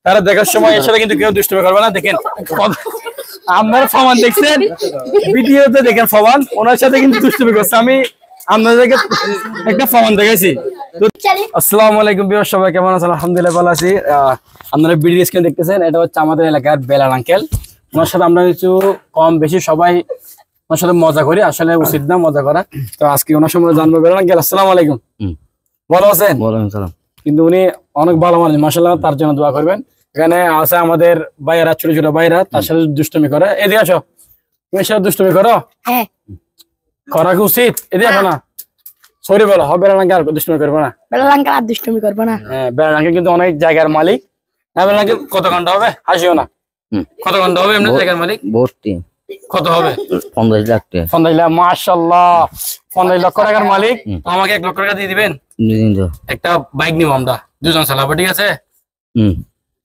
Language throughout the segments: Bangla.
তারা দেখার সময় এর সাথে কিন্তু কেউ দুষ্টুমি করবে না। দেখেন আপনারা প্রমাণ দেখছেন, ভিডিওতে দেখেন প্রমাণ, ওনার সাথে কিন্তু দুষ্টুমি করছে। আমি আপনাদেরকে একটা প্রমাণ দেখাইছি। আসসালামু আলাইকুম ভিউয়ার, সবাই কেমন আছেন? আলহামদুলিল্লাহ ভালো আছি। আপনারা ভিডিও স্ক্রিন দেখতেছেন, এটা হচ্ছে আমাদের এলাকার বেলাল আঙ্কেল। ওনার সাথে আমরা কিছু কম বেশি সবাই ওনার সাথে মজা করি, আসলে উচিত না মজা করা। তো আজকে ওনার সম্বন্ধে জানবো। বেলাল আঙ্কেল আসসালামু আলাইকুম, ভালো আছেন? ওয়ালাইকুম সালাম। কিন্তু উনি অনেক ভালো মানুষ, মাশাআল্লাহ, তার জন্য দোয়া করবেন। এখানে আছে আমাদের ভাইয়েরা, ছোট ছোট ভাইরা, তার সাথে দুষ্টুমি করে। এদিকে আসো, তুমি সাথে দুষ্টুমি করো? হ্যাঁ, করা কি উচিত? এদিকে আসো না, সরি বলো, হবে বেলাল আঙ্কেল আর দুষ্টুমি করবো না। বেলাল আঙ্কেল আর দুষ্টুমি করবো না। হ্যাঁ, বেলাল আঙ্কেল কিন্তু অনেক জায়গার মালিক। হ্যাঁ বেলাল আঙ্কেল, কত ঘন্টা হবে? হাসিও না, কত ঘন্টা হবে এমনি জায়গার মালিক? ভর্তি কত হবে? 50 লাখ টাকা। 50 লাখ, মাশাআল্লাহ, 50 লক্ষ টাকার মালিক। আমাকে 1 লক্ষ টাকা দিয়ে দিবেন? একটা বাইক নিব, আমরা দুজন চালাবো, ঠিক আছে?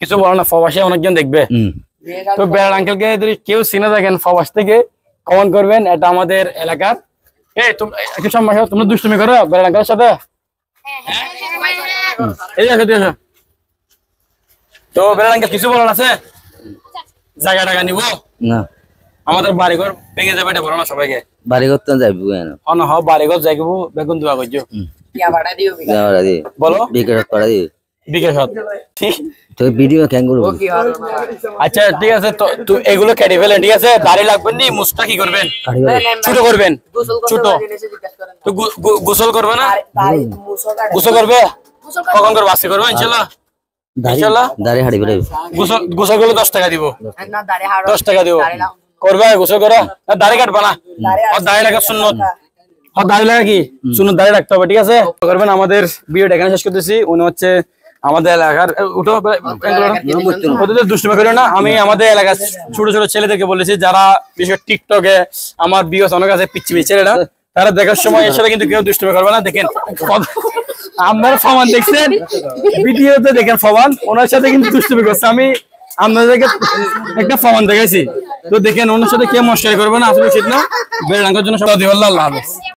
কিছু বলো না, প্রবাসী অনেকজন দেখবে। তো বেলাল আঙ্কেলকে যদি কেউ চিনে থাকেন প্রবাস থেকে, কমেন্ট করবেন। এটা আমাদের এলাকার। এই তুমি একটু সম্মান, তোমরা দুষ্টুমি করো বেলাল আঙ্কেলের সাথে? এই আসো, তুই আসো। তো বেলাল আঙ্কেল কিছু বলার আছে? জায়গা টাকা নিব না, আমাদের বাড়িঘর ভেঙে যাবে, এটা বলো না সবাইকে। বাড়ি করতে যাইবো কেন? না, হ বাড়িঘর যাইব, বেগুন দোয়া করছো। বলো বিকেট পাড়া দিও। বিকাশ তো ভিডিও কেন করবো? আচ্ছা ঠিক আছে, তো এগুলো কেটে ফেলেন, ঠিক আছে? দাড়ি লাগবেন নি, মুছটা কি করবেন? ছোট করবেন, ছোট। তো গোসল করবে না? গোসল করবে? কখন করবে? আজকে করবে ইনশাআল্লাহ? ইনশাআল্লাহ দাড়ি হাড়ি বেড়ে গোসল করলে 10 টাকা দিব। 10 টাকা দিব। করবে গোসল করো? না দাড়ি কাটবা না? দাড়ি লাগা সুন্নত। দাড়ি লাগা কি সুন্নত, দাড়ি রাখতে হবে, ঠিক আছে? করবেন। আমাদের ভিডিওটা এখানে শেষ করতেছি। উনি হচ্ছে আমাদের এলাকার, উঠো দুষ্টুমি করে না। আমি আমাদের এলাকার ছোট ছোট ছেলেদেরকে বলেছি, যারা বিশেষ টিকটকে আমার ভিউয়ার্স অনেক আছে, পিচ্ছি পিচ্ছি ছেলেরা, তারা দেখার সময় এর সাথে কিন্তু কেউ দুষ্টুমি করবে না। দেখেন আপনারা প্রমাণ দেখছেন, ভিডিওতে দেখেন প্রমাণ, ওনার সাথে কিন্তু দুষ্টুমি করছে। আমি আপনাদেরকে একটা প্রমাণ দেখাইছি। তো দেখেন ওনার সাথে কেউ মশাই করবে না, আসলে উচিত না। বেলাল আঙ্কেলের জন্য সবাই আল্লাহ হাফেজ।